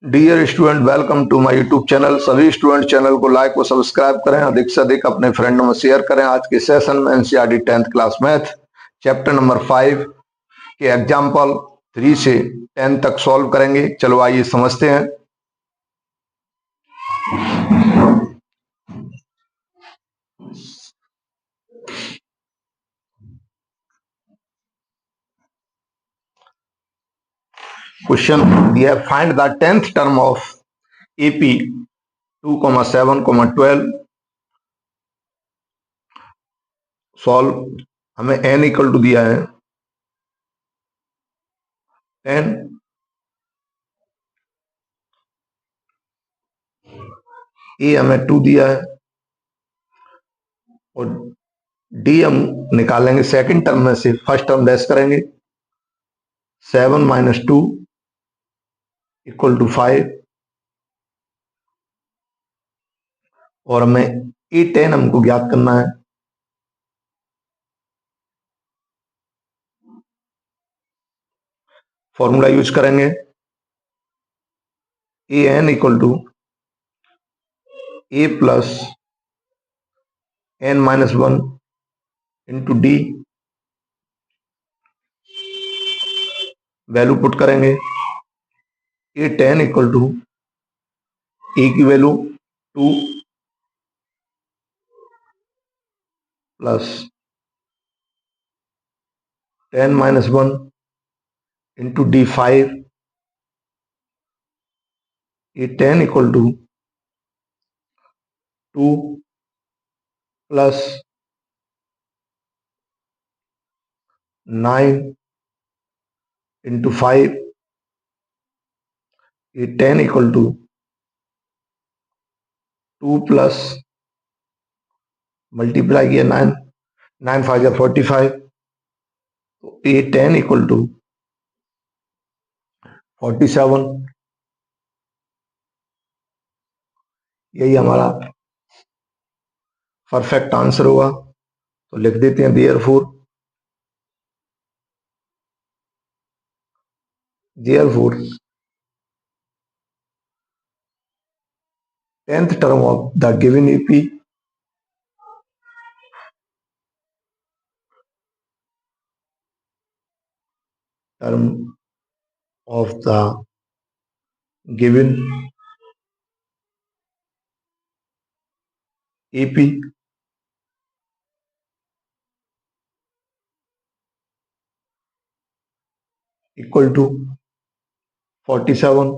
Dear student, welcome to my YouTube channel. सभी student channel को like और subscribe करें, अधिक से अधिक अपने फ्रेंडों में शेयर करें। आज के सेशन में NCERT 10th class math chapter number 5 के एग्जाम्पल 3 से 10 तक सॉल्व करेंगे। चलो आइए समझते हैं। क्वेश्चन दिया है, find the 10th term of AP 2,7,12। Solve. हमें n इक्वल टू दिया है 10, ए हमें 2 दिया है और डी हम निकालेंगे सेकंड टर्म में से, फर्स्ट टर्म लेस करेंगे। 7 - 2 इक्वल टू 5 और हमें E10 हमको ज्ञात करना है। फॉर्मूला यूज करेंगे AN equal to A plus n-1 into D. Value put करेंगे A10 इक्वल टू ए की value 2 plus 10-1 into D 5। A10 equal to 2 plus 9 into 5। A10 equal to 2 plus multiply किया 9, 9 5 या 45। तो A10 इक्वल टू 47। यही हमारा perfect answer होगा। तो लिख देते हैं therefore 10th term of the given EP term of the given EP equal to 47।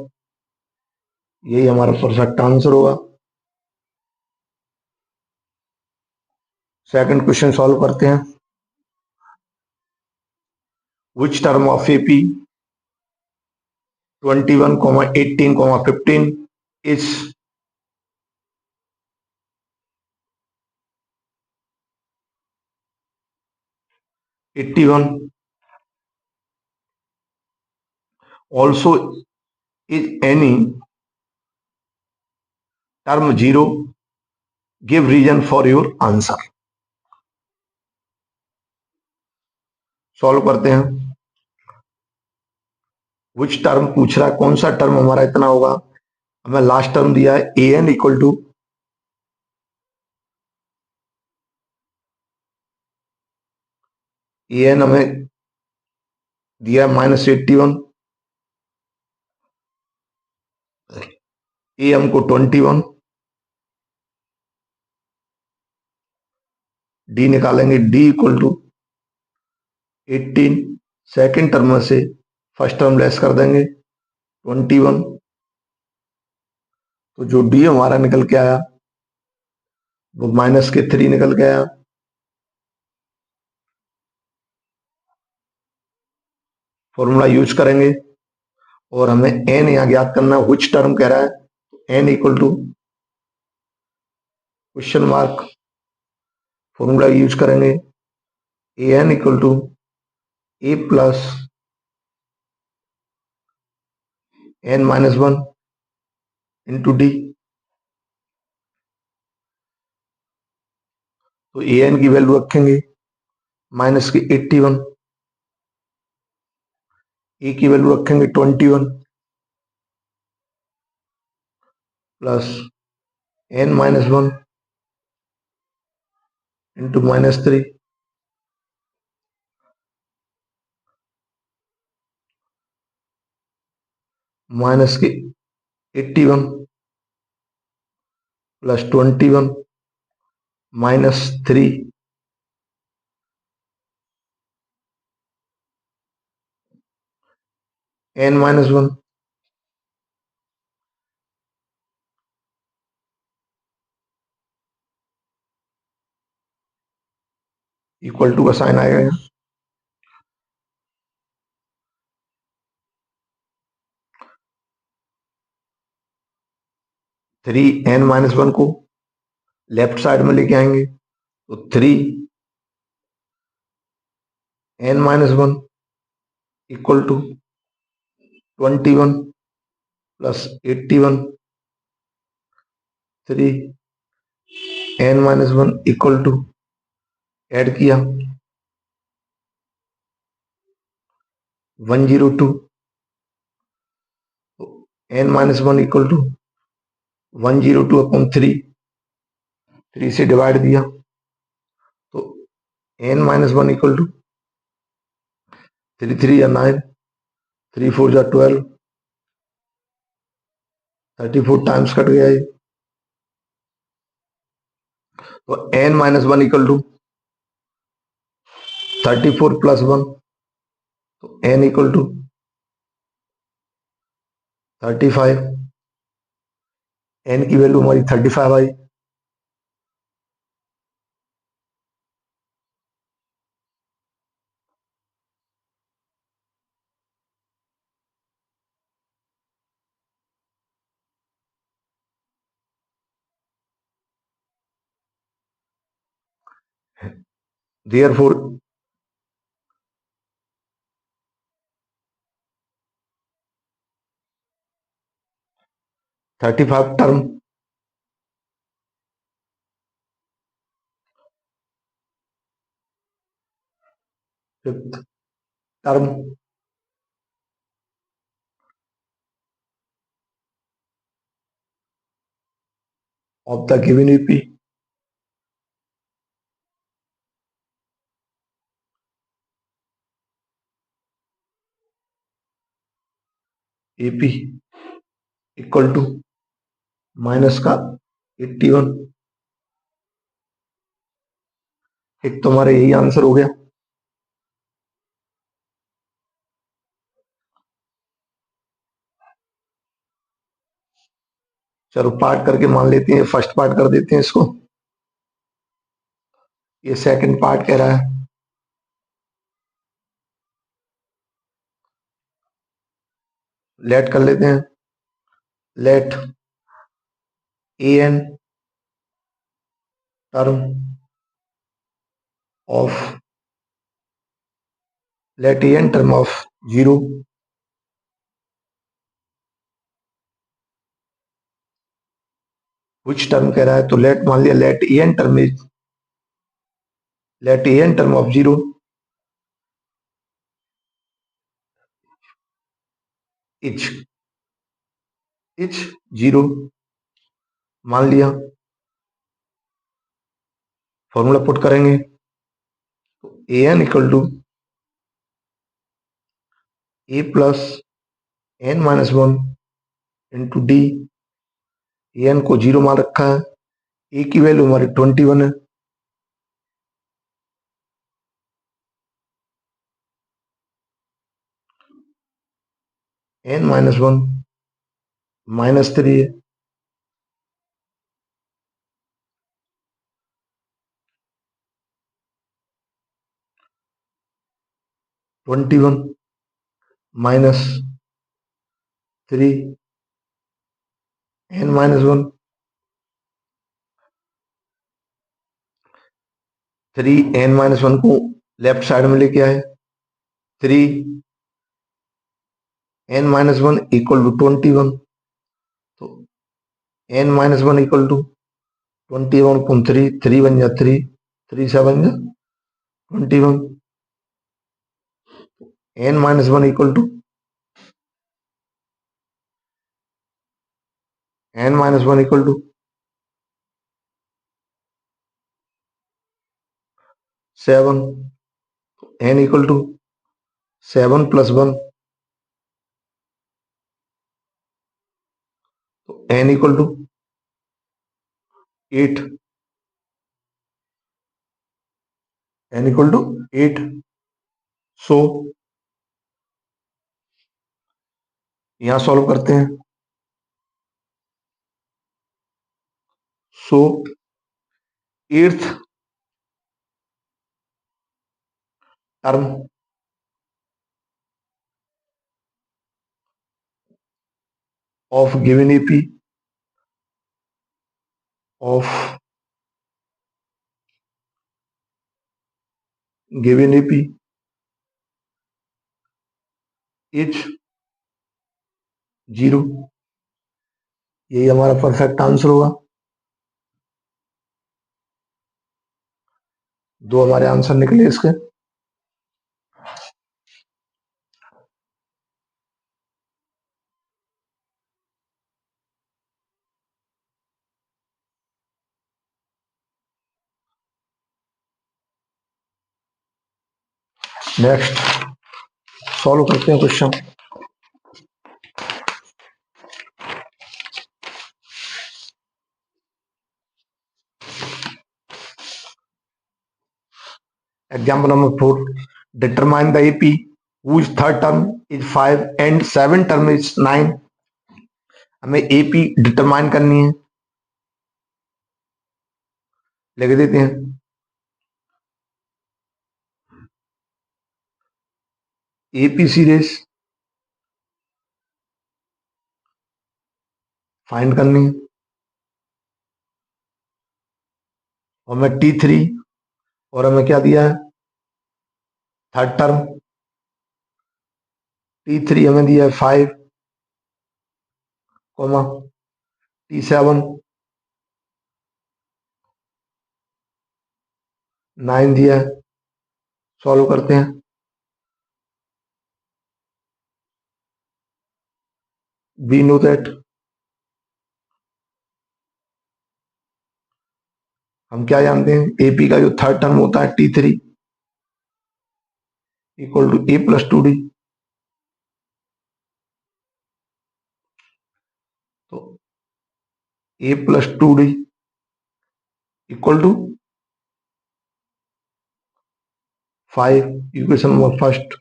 यही हमारा परफेक्ट आंसर होगा। सेकंड क्वेश्चन सॉल्व करते हैं। विच टर्म ऑफ AP 21, 18, 15 इज 81 also is any term 0? Give reason for your answer. Solve करते हैं। Which term पूछ रहा है, कौन सा टर्म हमारा इतना होगा। हमें लास्ट टर्म दिया है AN इक्वल टू AN हमें दिया है -81, A हमको 21, डी निकालेंगे D equal to 18। Second term में से फर्स्ट टर्म लेस कर देंगे 21। तो जो D हमारा निकल के आया वो -3 निकल के आया। फॉर्मूला यूज करेंगे और हमें n यहां ज्ञात करना है। विच टर्म कह रहा है, n equal to question mark. Formula use करेंगे AN equal to A plus n-1 into D. तो AN की वैल्यू रखेंगे -81, A की वैल्यू रखेंगे 21 प्लस n-1 इंटू -3 माइनस के 81 प्लस 21 -3 n-1 इक्वल टू का साइन आएगा यहाँ 3n-1 को लेफ्ट साइड में लेके आएंगे तो 3n-1 equal to 21 plus 81 3n-1 equal to add किया 102 n-1 इक्वल टू 102 अपॉन 3 से डिवाइड दिया तो n-1 इक्वल टू 3 या 9 3 4 या 12 34 टाइम्स कट गया ये तो n-1 इक्वल टू 34 प्लस 1 तो n इक्वल टू 35 n की वैल्यू हमारी 35 आई therefore 35 term fifth term of the given AP equal to minus का 81 एक तो हमारा यही आंसर हो गया चलो पार्ट करके मान लेते हैं फर्स्ट पार्ट कर देते हैं इसको ये सेकंड पार्ट कह रहा है लेट कर लेते हैं let an term of let an term of 0 which term कह रहा है तो लेट मान लिया let an term is let an term of 0 each 0 मान लिया फॉर्मूला पुट करेंगे तो an equal to a plus n-1 into D an को 0 मान रखा है a की वैल्यू हमारी 21 है n-1 -3 है 21 -3 n-1 3n-1 को लेफ्ट साइड में लेके आए 3n-1 इक्वल टू 21 तो n-1 इक्वल टू 21 अपॉन 3 बन जा 3 से बन जा 21 n-1 equal to n-1 equal to 7, n equal to 7 plus 1, तो n equal to 8, n equal to 8। So यहां सॉल्व करते हैं। So eighth term of given AP of given AP is 0। यही हमारा परफेक्ट आंसर होगा। दो हमारे आंसर निकले इसके। नेक्स्ट सॉल्व करते हैं question. Example number 4, determine the AP whose third term is 5 and 7 term is 9। हमें एपी डिटरमाइन करनी है, लिख देते हैं। एपी सीरीज फाइंड करनी है और हमें T3 और हमें क्या दिया है, थर्ड टर्म T3 हमें दिया है 5, T7 9 दिया है। सॉल्व करते हैं। वी नो दैट हम क्या जानते हैं, एपी का जो थर्ड टर्म होता है T3 equal to A plus 2D। तो A plus 2D equal to 5, equation number first.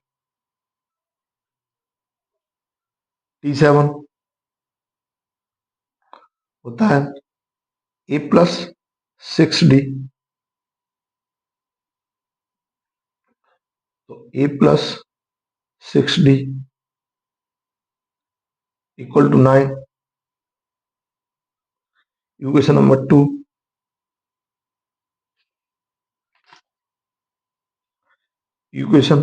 T7 होता है ए प्लस 6D। तो A plus 6D equal to 9, equation number 2। Equation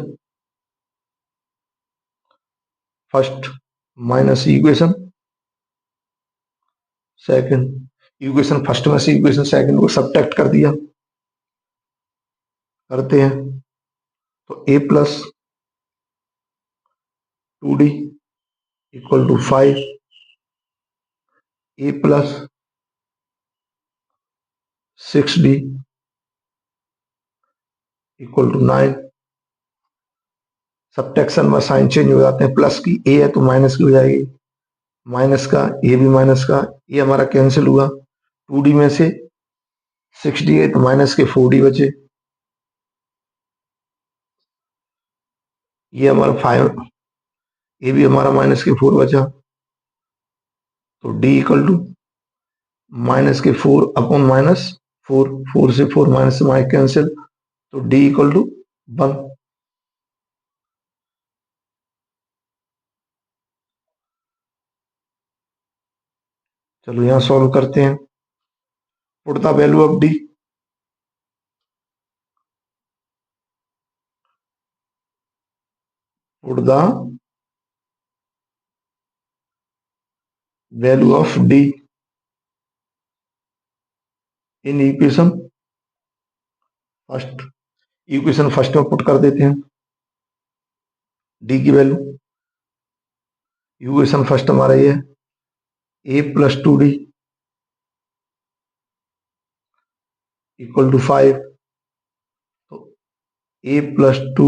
first minus equation second, equation first में से equation second को subtract कर दिया। करते हैं तो A plus 2D equal to 5, A plus 6D equal to 9। Subtraction में साइन चेंज हो जाते हैं, प्लस की ए है तो माइनस की हो जाएगी, माइनस का ए भी माइनस का, ये हमारा कैंसिल हुआ। 2D में से 6D है तो माइनस के 4D बचे, ये हमारा 5, ये भी हमारा माइनस के 4 बचा। तो D इक्वल टू माइनस के 4 अपॉन माइनस 4, 4 से 4 माइनस से माइनस कैंसिल, तो D इक्वल टू 1। चलो यहां सॉल्व करते हैं। Put the value of D, put the value of D in equation first. Equation first में पुट कर देते हैं D की वैल्यू। इक्वेशन फर्स्ट हमारा ये है a+2d = 5। तो a+2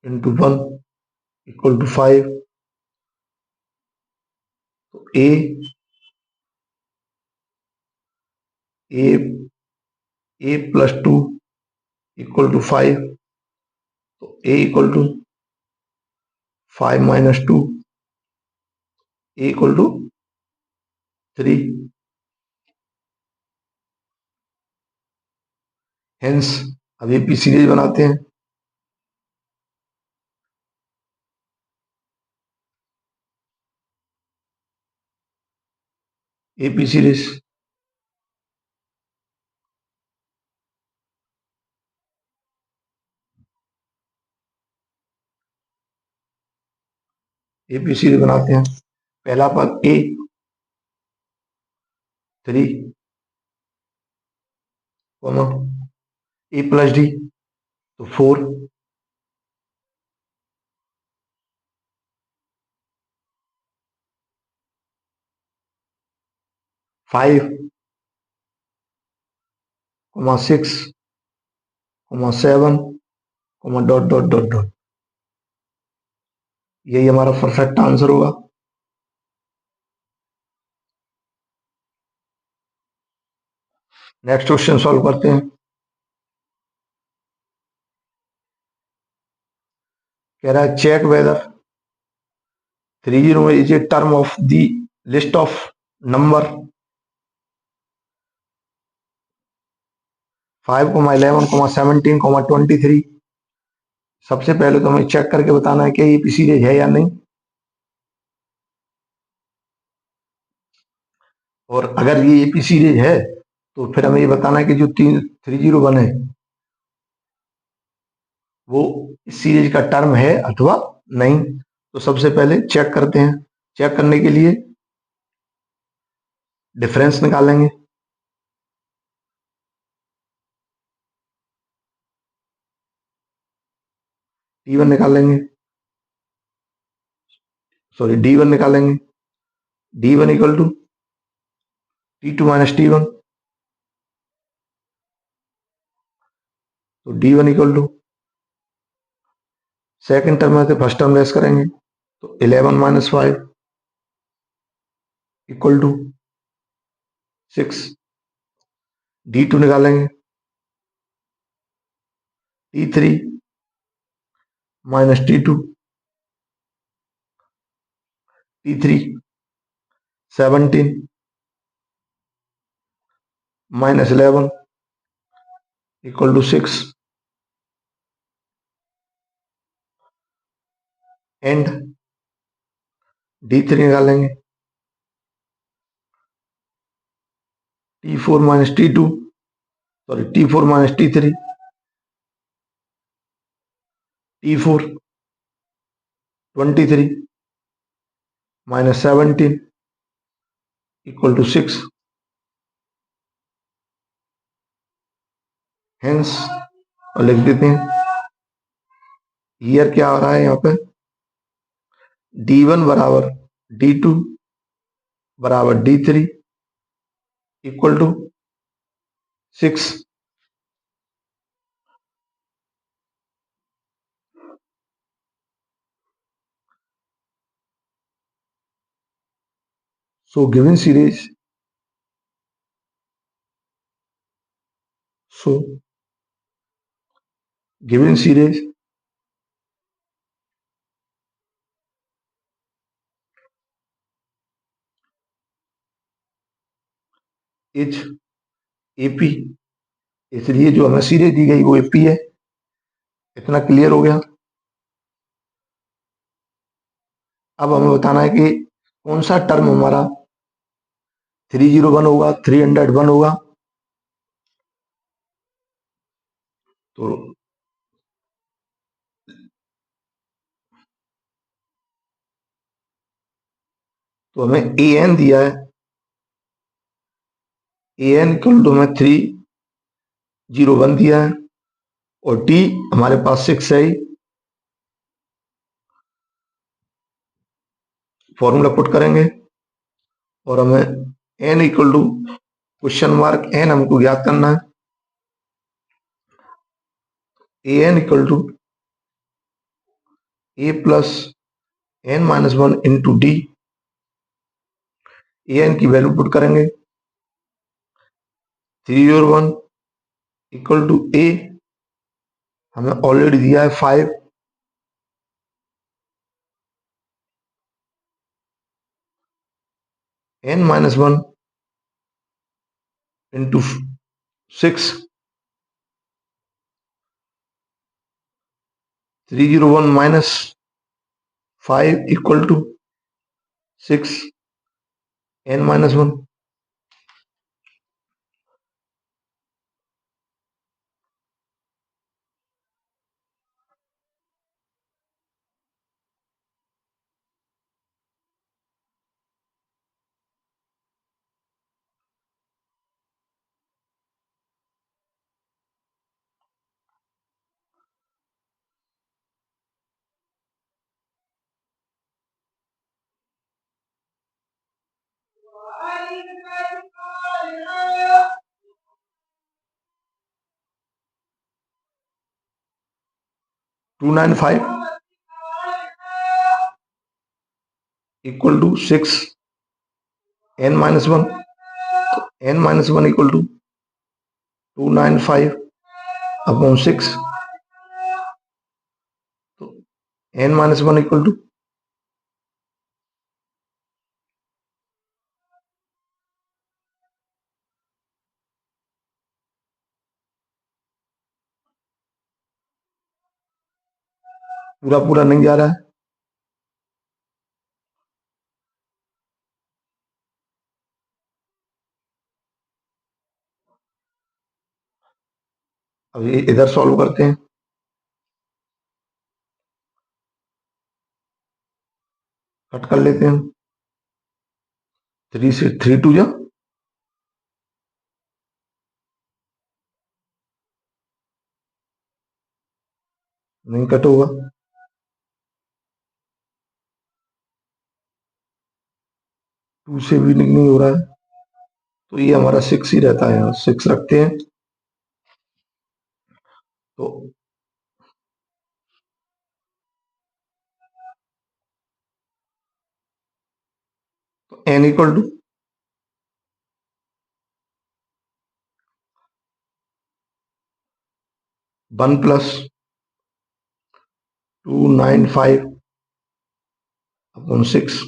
× 1 = 5। तो a a+2 = 5। तो a = 5 - 2, a = 3। हेंस अब एपी सीरीज बनाते हैं। एपी सीरीज बनाते हैं। पहला पद a 3, a+d तो 4, 5, 6, 7, डॉट डॉट डॉट डॉट। यही हमारा परफेक्ट आंसर होगा। नेक्स्ट क्वेश्चन सॉल्व करते हैं। कह रहा है check whether 30 is a term of the list of number 5, 11, 17, 23। सबसे पहले तो हमें चेक करके बताना है कि ये पी सीरीज है या नहीं, और अगर ये एपी सीरीज है तो फिर हमें ये बताना है कि जो 301 है वो इस सीरीज का टर्म है अथवा नहीं। तो सबसे पहले चेक करते हैं। चेक करने के लिए डिफरेंस निकालेंगे। T1 निकालेंगे, सॉरी D1 निकालेंगे। D1 = T2 - T1। तो D1 = सेकेंड टर्म में से फर्स्ट टर्म लेस करेंगे तो 11 - 5 = 6। D2 निकालेंगे, T3 - T2, T3 17 - 11 = 6 and D3 निकालेंगे, T4 - T2, sorry T4 - T3, T4 23 - 17 = 6। Hence और लिख देते हैं। ईयर क्या आ रहा है यहाँ पे, D1 = D2 = D3 = 6। So given series is AP, इसलिए जो हमें सीरीज दी गई वो एपी है। इतना क्लियर हो गया। अब हमें बताना है कि कौन सा टर्म हमारा 301 होगा, 301 होगा। तो हमें ए एन दिया है, ए एन = हमें 301 दिया है और टी हमारे पास 6 है। फॉर्मूला पुट करेंगे और हमें N equal to question mark N हमको ज्ञात करना है। A N equal to A plus N minus one into D. A N की वैल्यू पुट करेंगे 3 और 1 इक्वल टू ए हमें ऑलरेडी दिया है 5 n minus one into 6 301 minus 5 equal to 6 n minus one. To 295 equal to 6 n minus one. N minus one equal to 295 upon 6। तो n minus one equal to पूरा पूरा नहीं जा रहा है। अब ये इधर सॉल्व करते हैं। कट कर लेते हैं। 3 से 3 2 जा नहीं कट होगा। 2 से भी नहीं हो रहा है। तो ये हमारा 6 ही रहता है। यहाँ 6 रखते हैं। तो n equal to 1 plus 295 upon 6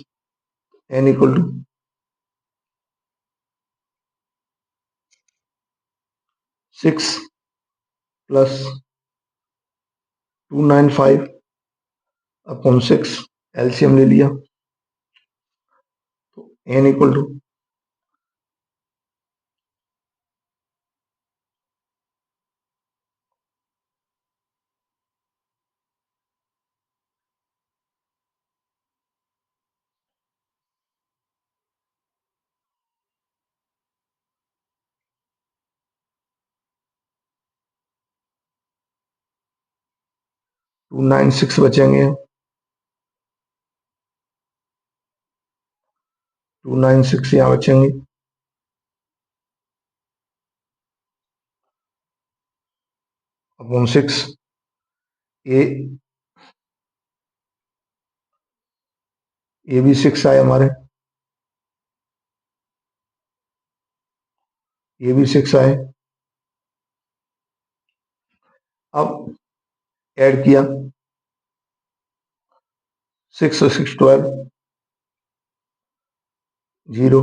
n equal to 6 plus 295 upon 6 LCM ले लिया। तो एन इक्वल टू 296 बचेंगे। 296 यहाँ बचेंगे। अपॉन 6 ए ये भी 6 आए हमारे। ये भी 6 आए। अब ऐड किया 6 और 6 12 0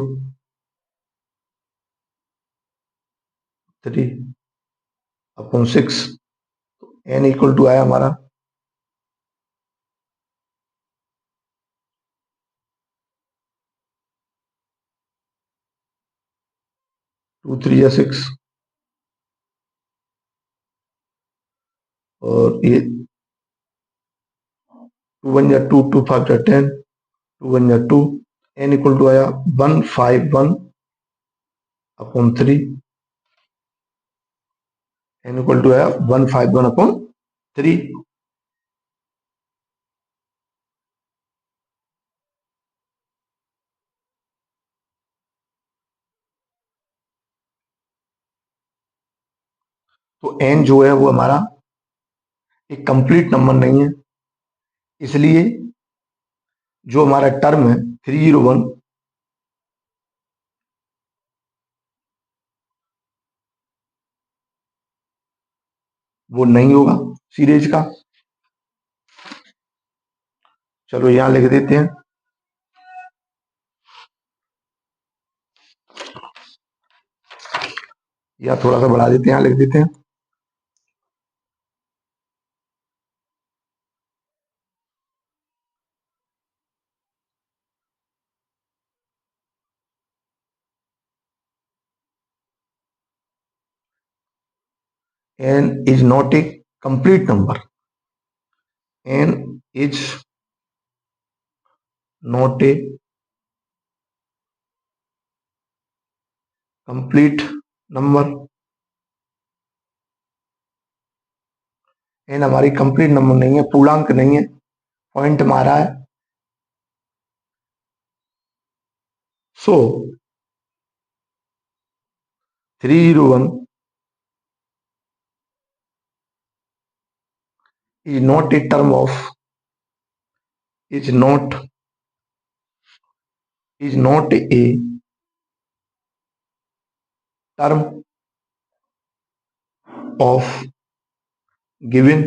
3 अपॉन 6 एन इक्वल टू आया हमारा 2 3 या 6 और ये 2 1 या 2 2 5 या 10 2 1 या 2 एन इक्वल टू आया 151 अपॉन 3 एन इक्वल टू आया 151 अपॉन 3। तो n जो है वो हमारा एक कंप्लीट नंबर नहीं है, इसलिए जो हमारा टर्म है 301 वो नहीं होगा सीरीज का। चलो यहां लिख देते हैं, या थोड़ा सा बढ़ा देते हैं, यहां लिख देते हैं n is not a complete number, n is not a complete number, n हमारी कंप्लीट नंबर नहीं है, पूर्णांक नहीं है, पॉइंट मारा है। सो 301 is not a term of, is not a term of given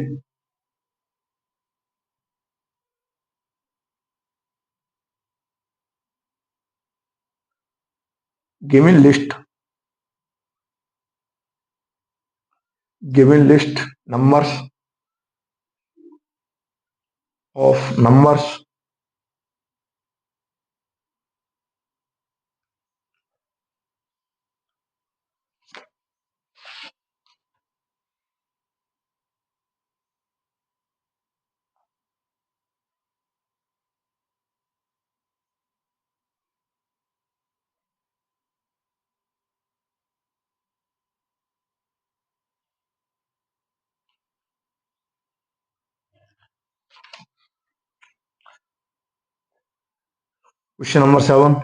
list, given list numbers of numbers Question number 7.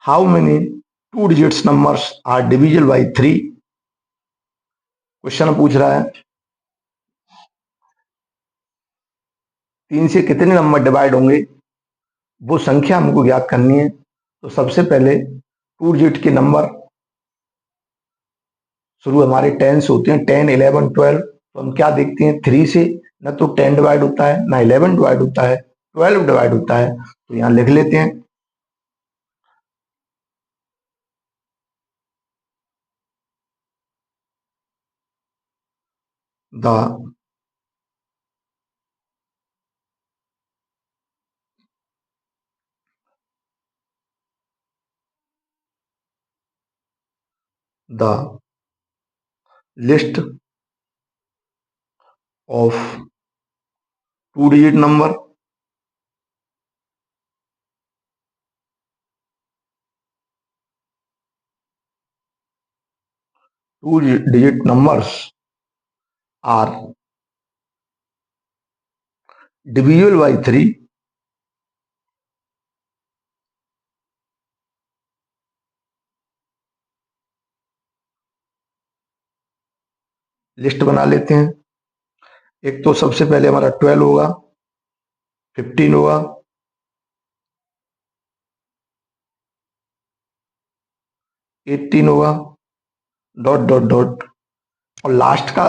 How many two digits numbers are divisible by 3? Question पूछ रहा है 3 से कितने नंबर डिवाइड होंगे, वो संख्या हमको ज्ञात करनी है। तो सबसे पहले टू डिजिट के नंबर शुरू हमारे 10 से होते हैं, 10, 11, 12। तो हम क्या देखते हैं, 3 से न तो 10 डिवाइड होता है, ना 11 डिवाइड होता है, 12 डिवाइड होता है। तो यहाँ लिख लेते हैं the the list of two digit number two digit numbers are divisible by 3 list बना लेते हैं। एक तो सबसे पहले हमारा 12 होगा, 15 होगा, 18 होगा, डॉट डॉट डॉट, और लास्ट का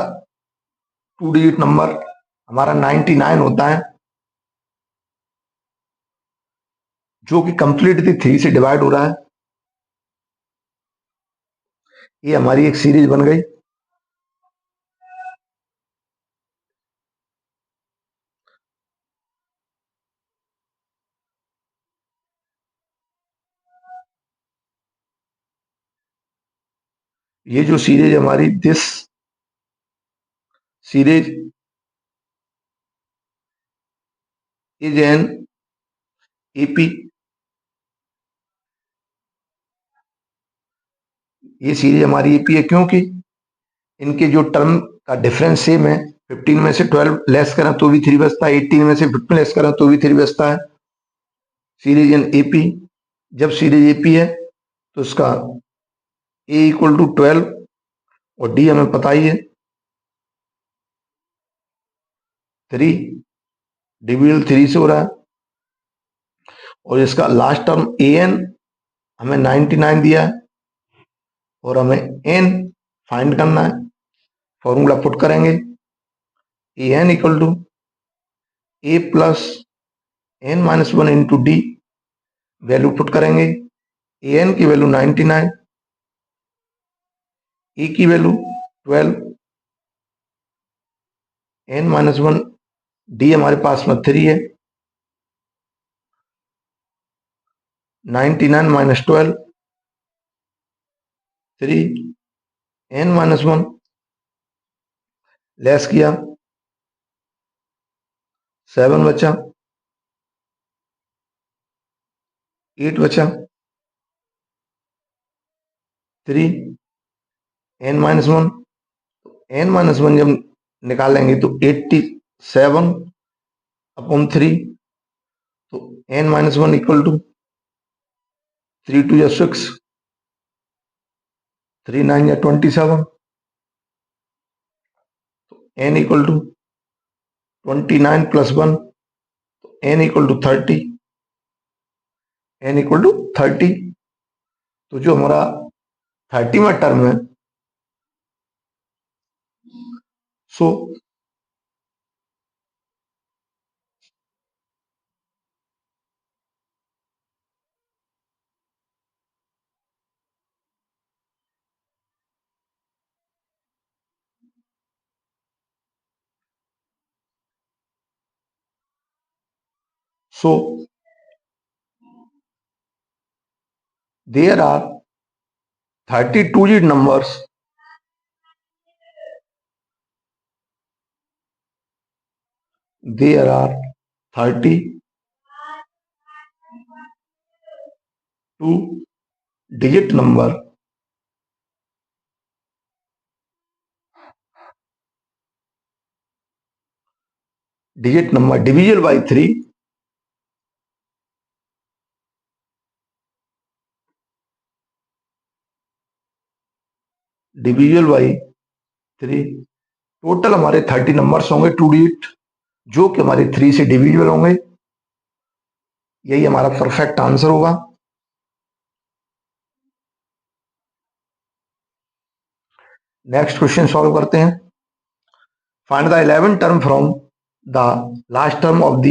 टू डिजिट नंबर हमारा 99 होता है, जो कि कंप्लीटली 3 से डिवाइड हो रहा है। ये हमारी एक सीरीज बन गई। ये जो सीरीज हमारी, this series is an AP, ये सीरीज हमारी एपी है क्योंकि इनके जो टर्म का डिफरेंस सेम है। 15 में से 12 लेस करें तो भी 3 बचता है, 18 में से 15 लेस करें तो भी 3 बचता है। सीरीज इन एपी, जब सीरीज एपी है तो इसका ए इक्वल टू 12 और डी हमें पता ही है 3 डिविजल 3 से हो रहा है, और इसका लास्ट टर्म ए एन हमें 99 दिया है और हमें एन फाइंड करना है। फॉर्मूला पुट करेंगे, A N equal to A plus N minus 1 into D, value put करेंगे, ए एन की वैल्यू 99, ए की वैल्यू 12, एन माइनस 1, डी हमारे पास में 3 है, 99 माइनस 12, 3, एन माइनस 1, लेस किया 7 बचा, 8 बचा, 3, एन माइनस 1, एन माइनस 1 जब निकालेंगे तो 87 अपॉन 3, तो एन माइनस 1 इक्वल टू 3 2 या 6, 3 9 या 27, तो एन इक्वल टू 29 प्लस 1, तो n equal to 30, n equal to 30। तो जो हमारा 30 में टर्म है, so there are 32-digit numbers there are 32-digit number divisible by 3 divisible by 3। Total हमारे 30 नंबर्स होंगे 2 डिजिट, जो कि हमारे 3 से डिविजिबल होंगे। यही हमारा परफेक्ट आंसर होगा। नेक्स्ट क्वेश्चन सॉल्व करते हैं। Find the 11 term from the last term of the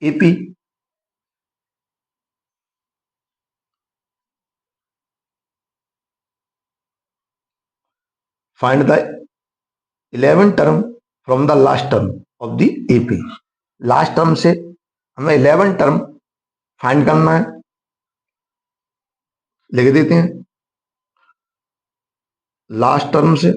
AP. Find the 11 term from the last term of the AP. Last term से हमें 11 टर्म फाइंड करना है। लिख देते हैं, लास्ट टर्म से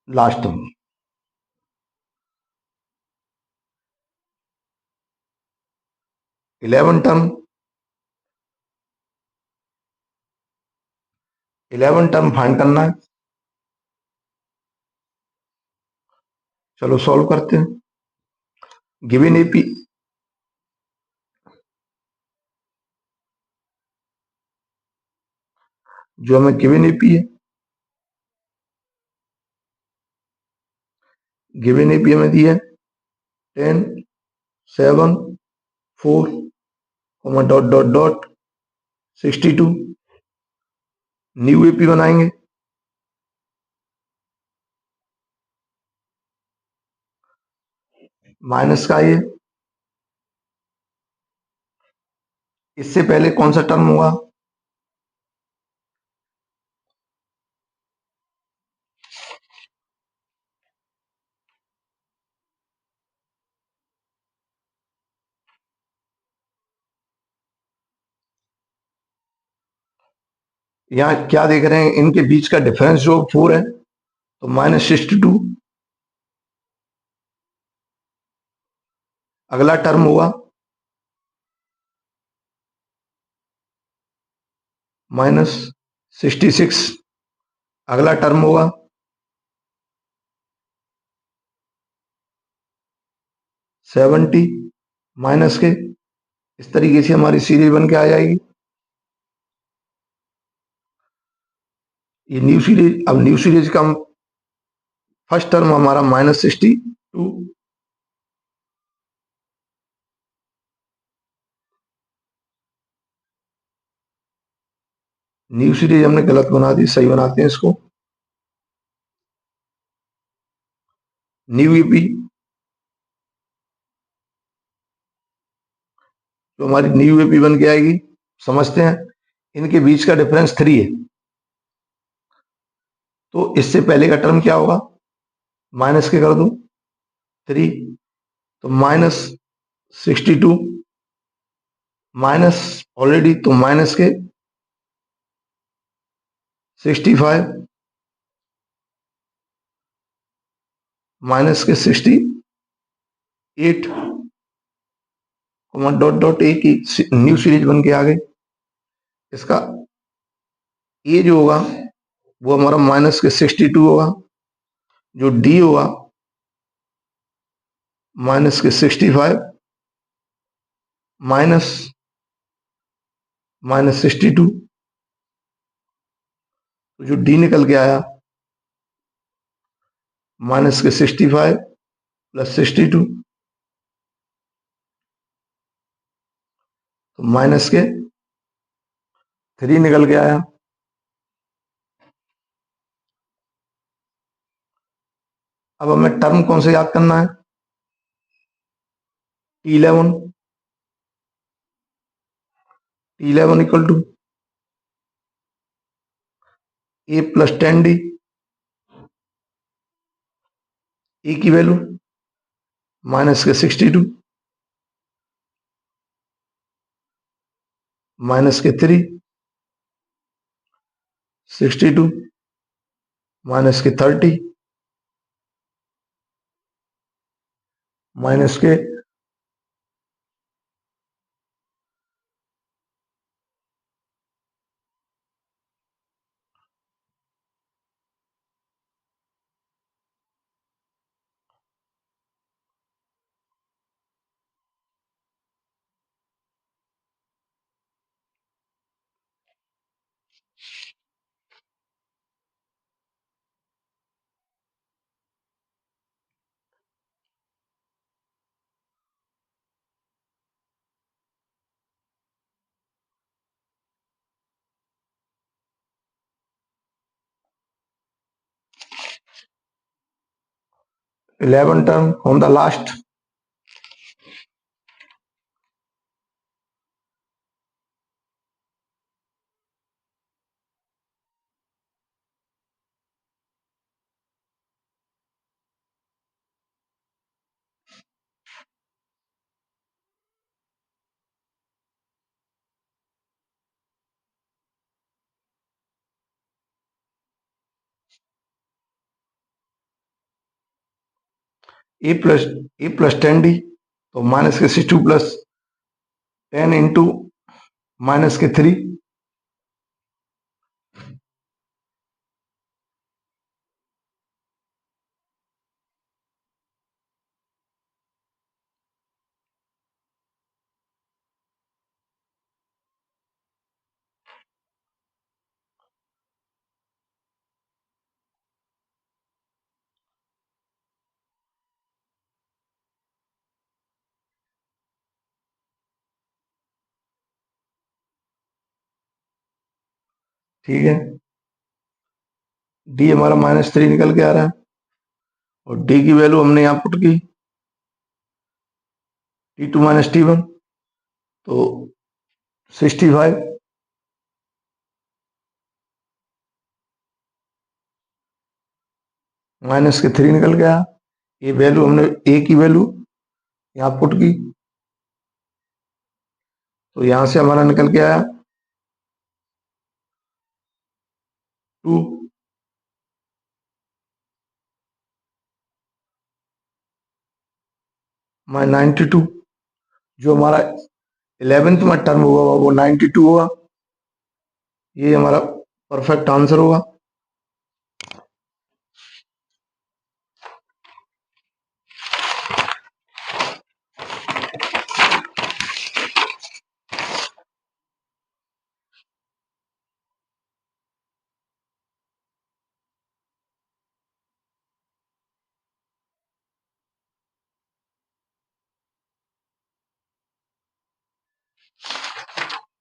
last term 11 term 11 term find करना है। चलो सॉल्व करते हैं। गिवन एपी जो हमें गिवन एपी है, गिवन एपी हमें दी है 10 7 4 dot dot dot 62। New AP बनाएंगे। माइनस का ये, इससे पहले कौन सा टर्म होगा? यहाँ क्या देख रहे हैं, इनके बीच का डिफरेंस जो 4 है, तो -62 अगला टर्म होगा, -66 अगला टर्म होगा, 70 माइनस के। इस तरीके से हमारी सीरीज बन के आ जाएगी। ये न्यू सीरीज, अब न्यू सीरीज का फर्स्ट टर्म हमारा -62, न्यू सीरीज हमने गलत बना दी, सही बनाते हैं इसको। न्यू ईपी, तो हमारी न्यू ईपी बन के आएगी। समझते हैं, इनके बीच का डिफरेंस 3 है, तो इससे पहले का टर्म क्या होगा, माइनस के कर दूं 3, तो -62 माइनस ऑलरेडी, तो माइनस के 65 माइनस के 68, डॉट डॉट ए की न्यू सीरीज बन के आ गई। इसका ए जो होगा वो हमारा माइनस के 62 होगा, जो डी होगा माइनस के 65 माइनस -62, तो जो डी निकल के आया माइनस के 65 प्लस 62, तो माइनस के 3 निकल के आया। अब हमें टर्म कौन से याद करना है, T11, T11 equal to A plus 10D, A की वैल्यू माइनस के 62 माइनस के 3, 62 माइनस के 30 माइनस के eleven term on the last, A plus 10D, तो माइनस के 62 प्लस 10 इंटू माइनस के 3, ठीक है। डी हमारा -3 निकल के आ रहा है, और डी की वैल्यू हमने यहाँ पुट की T2 माइनस T1, तो 65 माइनस के 3 निकल गया। ये वैल्यू हमने ए की वैल्यू यहाँ पुट की, तो यहां से हमारा निकल के आया 2 92, जो हमारा 11th में टर्म होगा वो 92 होगा। ये हमारा परफेक्ट आंसर होगा।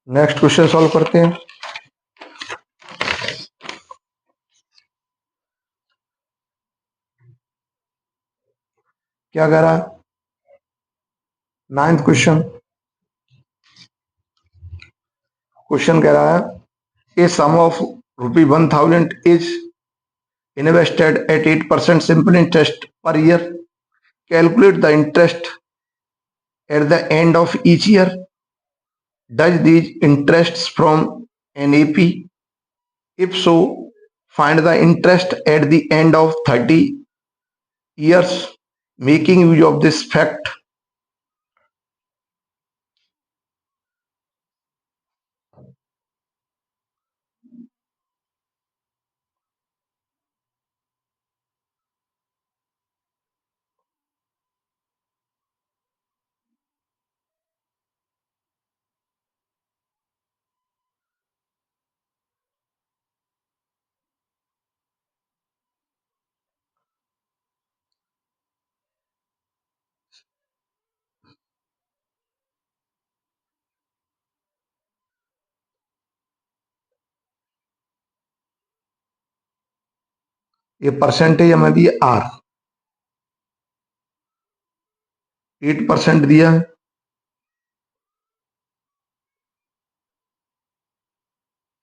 नेक्स्ट क्वेश्चन सॉल्व करते हैं। क्या कह रहा है? Ninth question. क्वेश्चन कह रहा है ए सम of ₹1000 is invested at 8% simple interest per year. Calculate the interest at the end of each year. Does these interests from an AP? If so, find the interest at the end of 30 years. Making use of this fact, ये percentage हमें दिया are, 8% दिया है।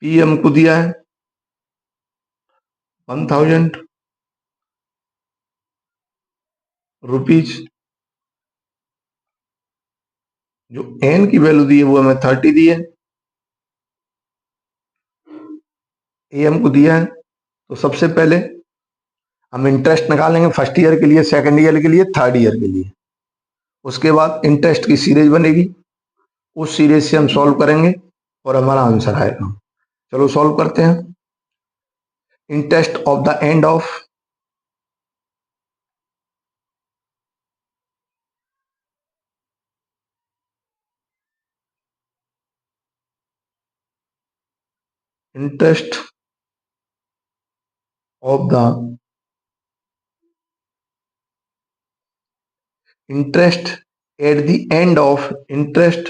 P हमको दिया है 1000 rupees. जो N की वैल्यू दी है वो हमें 30 दी है। ए हमको दिया है, तो सबसे पहले हम इंटरेस्ट निकालेंगे फर्स्ट ईयर के लिए, सेकंड ईयर के लिए, थर्ड ईयर के लिए। उसके बाद इंटरेस्ट की सीरीज बनेगी, उस सीरीज से हम सॉल्व करेंगे और हमारा आंसर आएगा। चलो सॉल्व करते हैं। Interest of the end of interest of the interest at the end of interest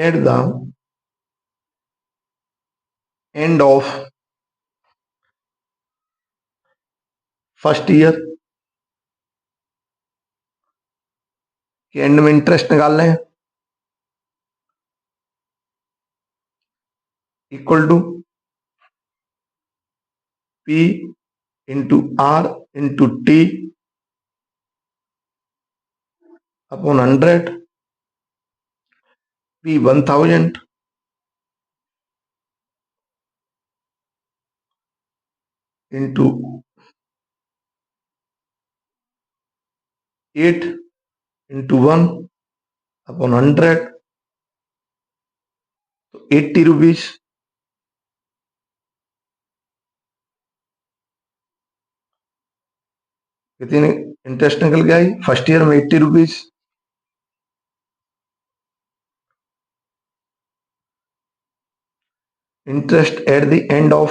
at the end of first year के एंड में इंटरेस्ट निकाल रहे हैं, equal to P into R into T upon 100। P 1000 into 8 into 1 upon 100, तो 80 rupees. कितनी interest निकल के आई first year में? 80 rupees. Interest at the end of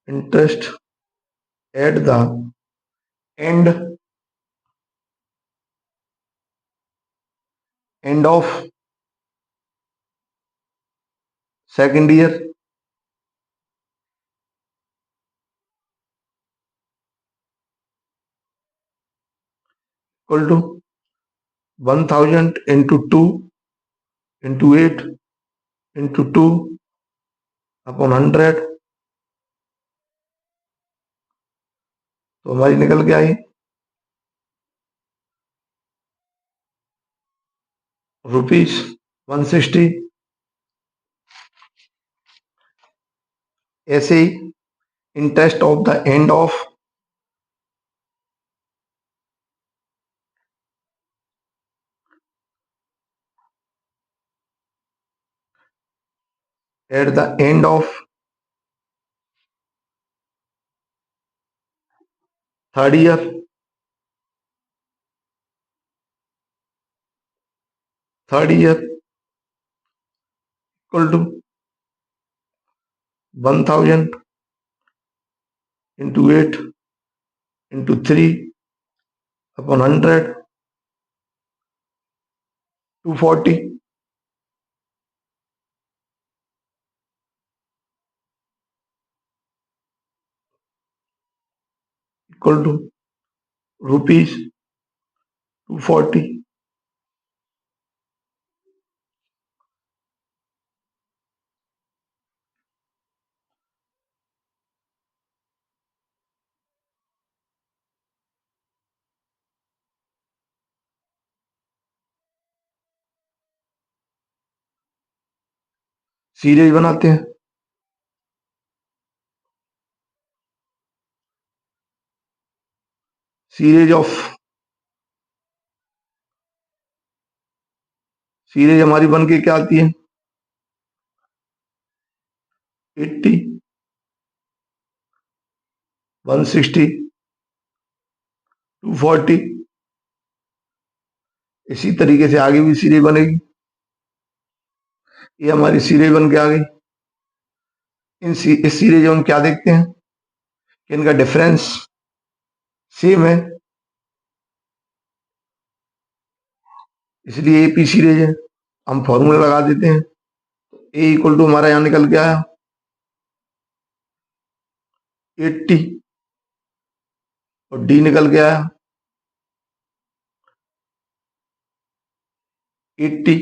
interest at the end of second year equal to 1000 into 2 into 8 into 2 upon 100, तो हमारी निकल के आई ₹160। ऐसे ही interest of the end of at the end of third year equal to 1000 into 8 into 3 upon 100 240 equal to rupees 240। Series बनाते हैं। Series हमारी बन के क्या आती है 80 160 240। इसी तरीके से आगे भी सीरीज बनेगी। ये हमारी सीरीज बन के आ गई। इस सीरीज में हम क्या देखते हैं कि इनका डिफरेंस सेम है, इसलिए एपी सीरीज है। हम फॉर्मूला लगा देते हैं। ए इक्वल टू हमारा यहां निकल के आया 80 और डी निकल के आया 80।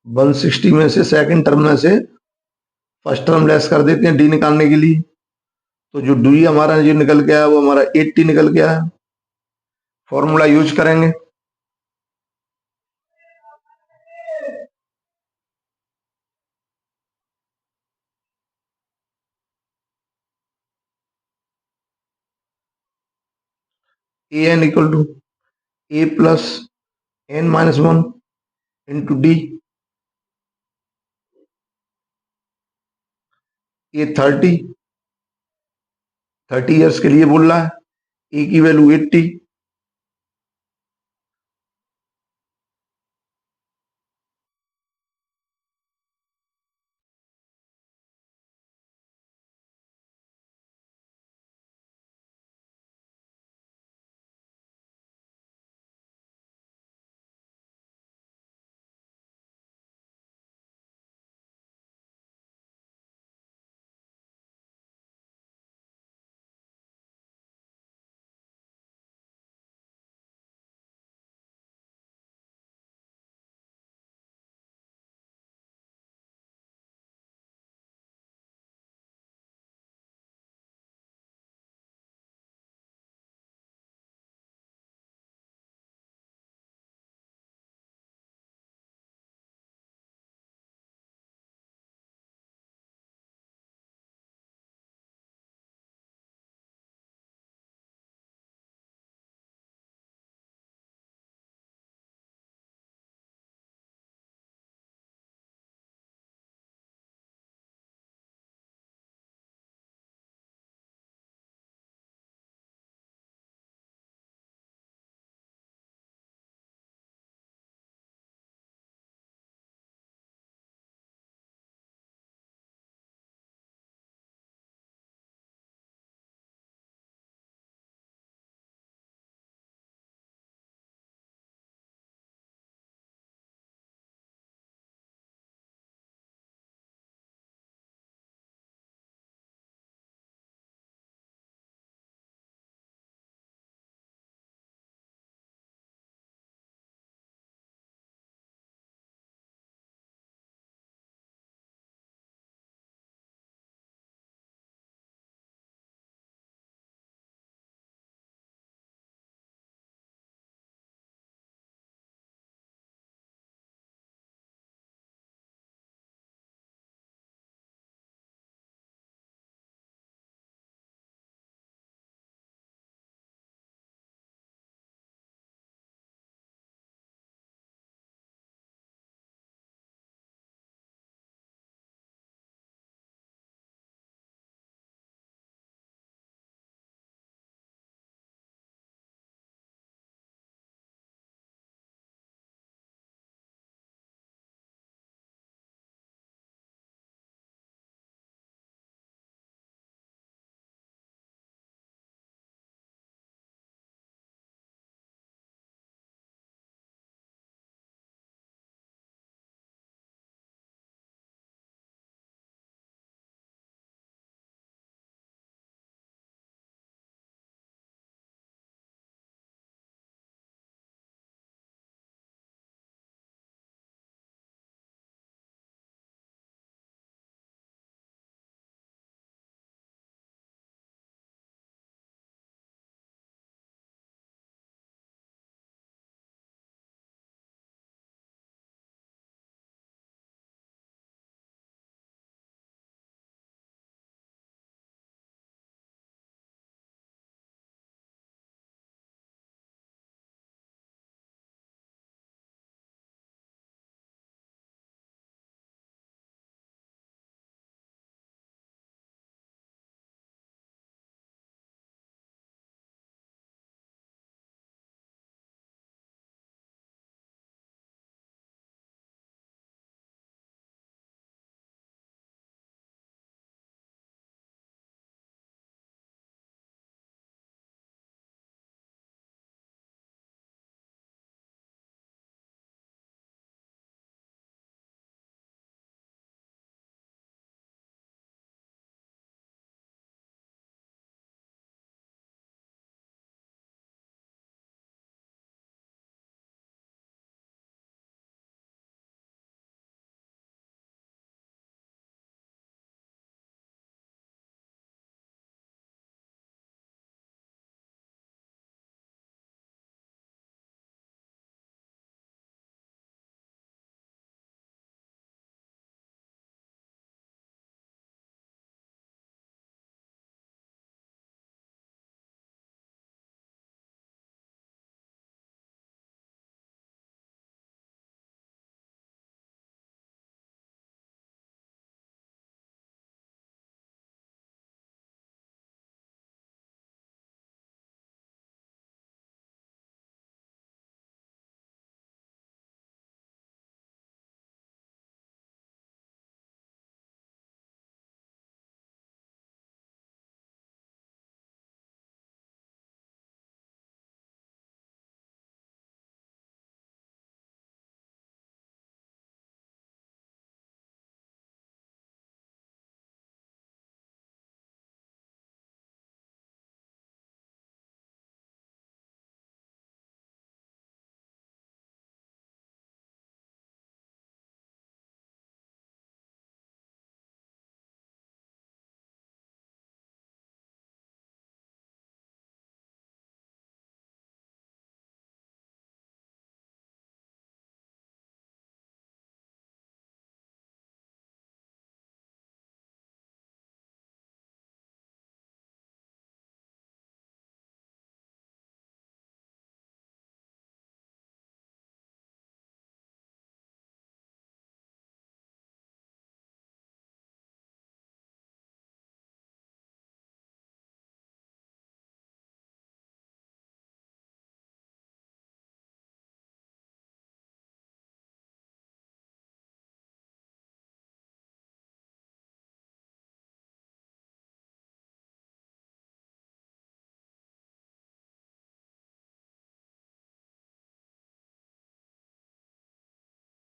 160 में से सेकंड टर्म में से फर्स्ट टर्म लेस कर देते हैं डी निकालने के लिए। तो जो डी हमारा जो निकल के आया वो हमारा 80 निकल के आया। फॉर्मूला यूज करेंगे। A N equal to A plus N minus 1 into D. ये 30 ईयर्स के लिए बोल रहा है। ए की वैल्यू 80